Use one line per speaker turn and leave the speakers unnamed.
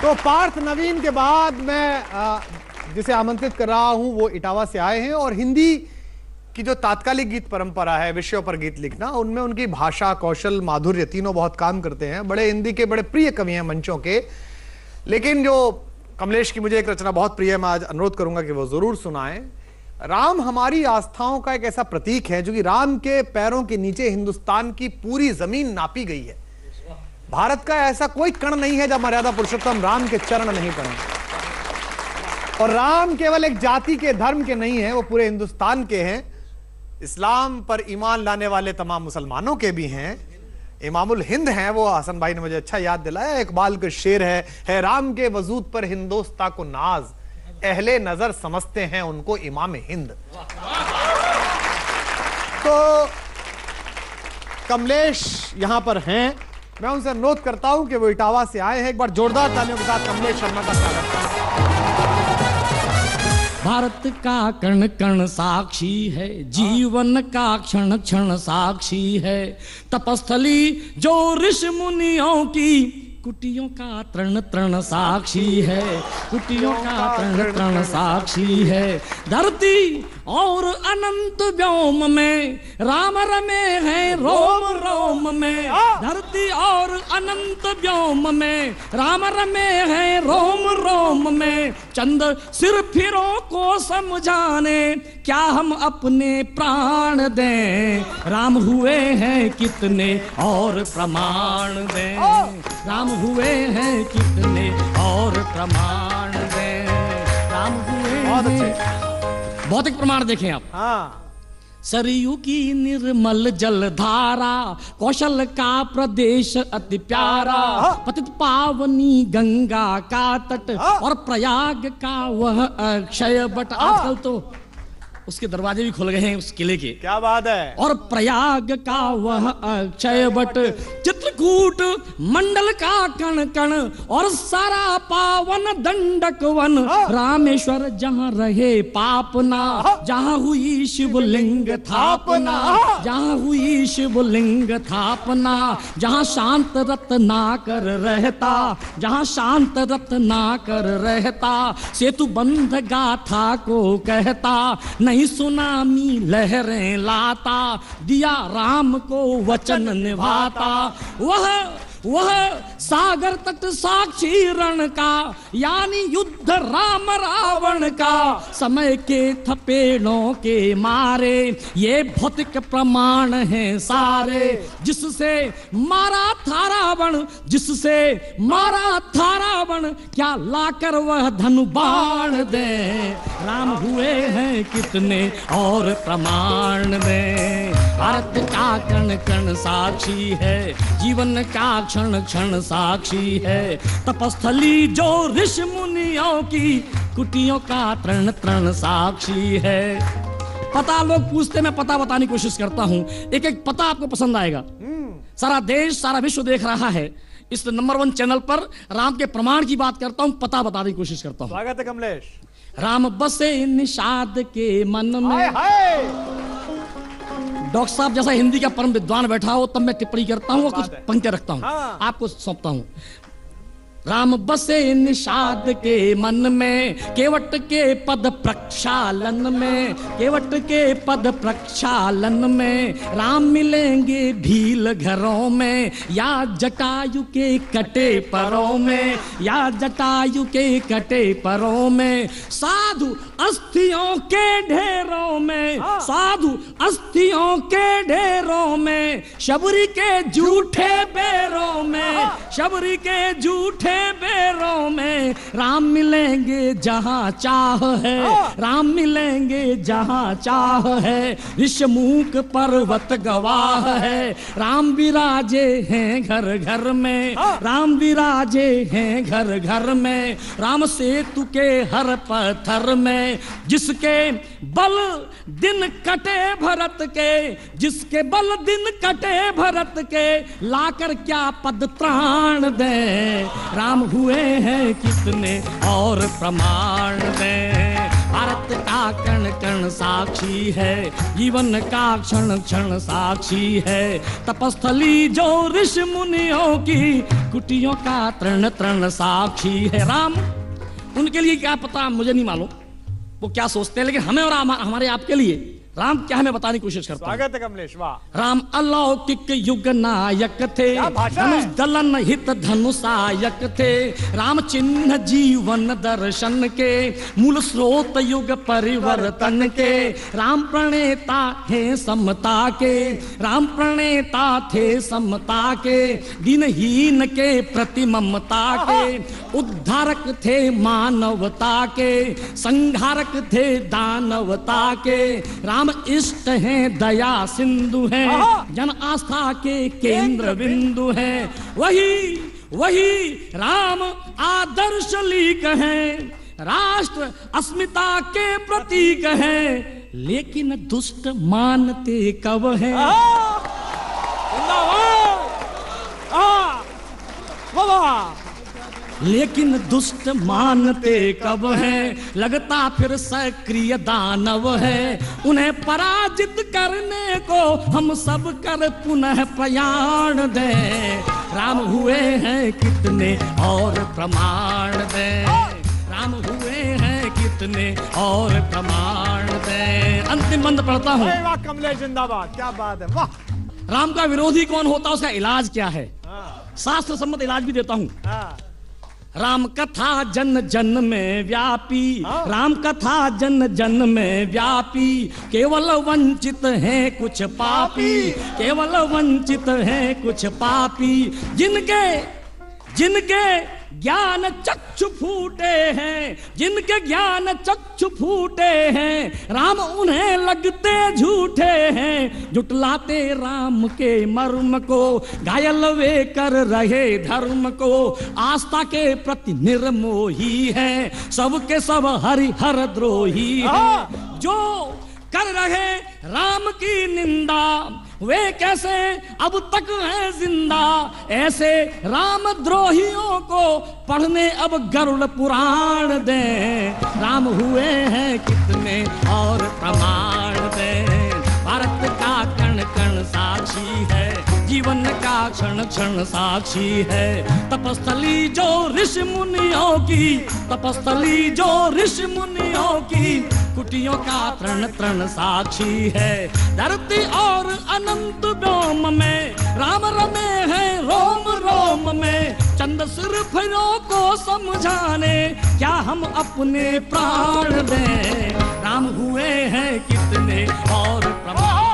तो पार्थ नवीन के बाद मैं जिसे आमंत्रित कर रहा हूं वो इटावा से आए हैं और हिंदी की जो तात्कालिक गीत परंपरा है, विषयों पर गीत लिखना, उनमें उनकी भाषा, कौशल, माधुर्य तीनों बहुत काम करते हैं। बड़े हिंदी के बड़े प्रिय कवि हैं मंचों के। लेकिन जो कमलेश की मुझे एक रचना बहुत प्रिय है, मैं आज अनुरोध करूंगा कि वो जरूर सुनाएं। राम हमारी आस्थाओं का एक ऐसा प्रतीक है जो कि राम के पैरों के नीचे हिंदुस्तान की पूरी जमीन नापी गई है। भारत का ऐसा कोई कण नहीं है जब मर्यादा पुरुषोत्तम राम के चरण नहीं पड़े। और राम केवल एक जाति के, धर्म के नहीं है, वो पूरे हिंदुस्तान के हैं। इस्लाम पर ईमान लाने वाले तमाम मुसलमानों के भी हैं। इमामुल हिंद हैं वो। हसन भाई ने मुझे अच्छा याद दिलाया, इकबाल का शेर है राम के वजूद पर हिंदोस्तां को नाज, अहले नजर समझते हैं उनको इमाम हिंद। तो कमलेश यहां पर हैं, मैं उनसे अनुरोध करता हूं कि वो इटावा से आए हैं। एक बार जोरदार तालियों के साथ कमलेश शर्मा का स्वागत करें।
भारत का कण कण साक्षी है, जीवन का क्षण क्षण साक्षी है। तपस्थली जो ऋषि मुनियों की कुटियों का तृण तृण साक्षी है, कुटियों का तृण तृण साक्षी है। धरती और अनंत व्योम में राम रमे हैं रोम रोम में। धरती और अनंत व्योम में राम रमे हैं रोम रोम में। चंद सिर फिरों को समझाने क्या हम अपने प्राण दें। राम हुए हैं कितने और प्रमाण दें। राम हुए हैं कितने और प्रमाण दें। राम हुए
बहुत
हैं।
अच्छे।
भौतिक प्रमाण देखें आप।
हाँ।
सरयू की निर्मल जल धारा, कौशल का प्रदेश अति प्यारा। पतित पावनी गंगा का तट और प्रयाग का वह अक्षय बट। आजकल तो उसके दरवाजे भी खुल गए हैं उस किले के।
क्या बात है।
और प्रयाग का वह अक्षय बट, चित्रकूट मंडल का कण कण और सारा पावन दंडक वन। रामेश्वर जहाँ रहे पापना, जहाँ हुई शिवलिंग थापना, जहाँ हुई शिवलिंग थापना। जहाँ शांत रत्नाकर रहता, जहाँ शांत रत्नाकर रहता। सेतु बंध गाथा को कहता, नहीं सुनामी लहरें लाता। दिया राम को वचन निभाता। वह सागर तट साक्षी रण का, यानी युद्ध राम रावण का। समय के थपेड़ों के मारे ये भौतिक प्रमाण हैं सारे। जिससे मारा था रावण, जिससे मारा था रावण, क्या लाकर वह धनु बाण दे। राम हुए हैं कितने और प्रमाण दे। भारत का कण कण साक्षी है, जीवन का क्षण क्षण साक्षी है। तपस्थली जो ऋषि मुनियों की कुटियों का तृण तृण साक्षी है। पता लोग पूछते, मैं पता बताने की कोशिश करता हूं। एक एक पता आपको पसंद आएगा। सारा देश, सारा विश्व देख रहा है। इस नंबर 1 चैनल पर राम के प्रमाण की बात करता हूं, पता बताने की कोशिश करता हूं।
स्वागत है कमलेश।
राम बसे निषाद के मन में। डॉक्टर साहब जैसा हिंदी का परम विद्वान बैठा हो तब मैं टिप्पणी करता हूँ और कुछ पंक्तियां रखता हूँ। आपको सौंपता हूँ। राम बसे निषाद के मन में, केवट के पद प्रक्षालन में। केवट के पद प्रक्षालन में राम मिलेंगे भील घरों में, या जटायु के कटे परों में, या जटायु के कटे परों में। साधु अस्थियों के ढेरों में, साधु अस्थियों के ढेरों में। शबरी के झूठे बेरों में, शबरी के झूठे बेरों में। राम मिलेंगे जहां चाह है, राम मिलेंगे जहां चाह है। ऋषमुख पर्वत गवाह है, राम विराजे हैं घर घर में। राम विराजे हैं घर घर में। राम सेतु के हर पत्थर में, जिसके बल दिन कटे भरत के, जिसके बल दिन कटे भरत के। लाकर क्या पद त्राण दे। राम हुए हैं कितने और प्रमाण दें। भारत का कण कण साक्षी है, जीवन का क्षण क्षण साक्षी है। तपस्थली जो ऋषि मुनियों की, कुटियों का तृण तृण साक्षी है। राम, उनके लिए क्या पता, मुझे नहीं मालूम वो क्या सोचते हैं, लेकिन हमें और हमारे आपके लिए राम क्या है मैं बताने की कोशिश करता हूं।
स्वागत है कमलेश, वाह।
राम अलौकिक युग नायक थे, धनुष दलन हित धनुषायक थे। राम चिन्ह जीवन दर्शन के, मूल स्रोत युग परिवर्तन के। राम प्रणेता है समता के, राम प्रणेता थे समता के। दीनहीन के प्रति ममता के, उद्धारक थे मानवता के। संहारक थे दानवता के। राम इष्ट हैं दया सिंधु हैं, जन आस्था के केंद्र बिंदु हैं। वही राम आदर्श लीक हैं, राष्ट्र अस्मिता के प्रतीक हैं। लेकिन दुष्ट मानते कब हैं। लेकिन दुष्ट मानते कब है, लगता फिर सक्रिय दानव है। उन्हें पराजित करने को हम सब कर पुनः प्रयाण दें। राम हुए हैं कितने और प्रमाण दें, राम हुए हैं कितने और प्रमाण दें। अंतिम बंद पढ़ता हूँ।
वाह कमलेश, जिंदाबाद, क्या बात है, वाह।
राम का विरोधी कौन होता है, उसका इलाज क्या है, शास्त्र सम्मत इलाज भी देता हूँ। राम कथा जन जन में व्यापी, राम कथा जन जन में व्यापी। केवल वंचित हैं कुछ पापी, केवल वंचित हैं कुछ पापी। जिनके ज्ञान चक्षु फूटे हैं, जिनके ज्ञान चक्षु फूटे हैं। राम उन्हें लगते झूठे हैं, जुटलाते राम के मर्म को। घायल वे कर रहे धर्म को, आस्था के प्रति निर्मोही है। सबके सब हरिहर द्रोही है। जो कर रहे राम की निंदा, वे कैसे अब तक हैं जिंदा। ऐसे राम द्रोहियों को पढ़ने अब गरुड़ पुराण दें। राम हुए हैं कितने और प्रमाण दें। भारत का कण कण साक्षी है, जीवन का क्षण क्षण साक्षी है। तपस्थली जो ऋषि मुनियों की, तपस्थली जो ऋषि मुनियों की। कुटियों का तृण तृण साक्षी है। धरती और अनंत व्योम में राम रमे हैं रोम रोम में। चंद सिर्फ को समझाने, क्या हम अपने प्राण दें। राम हुए हैं कितने और प्रमाण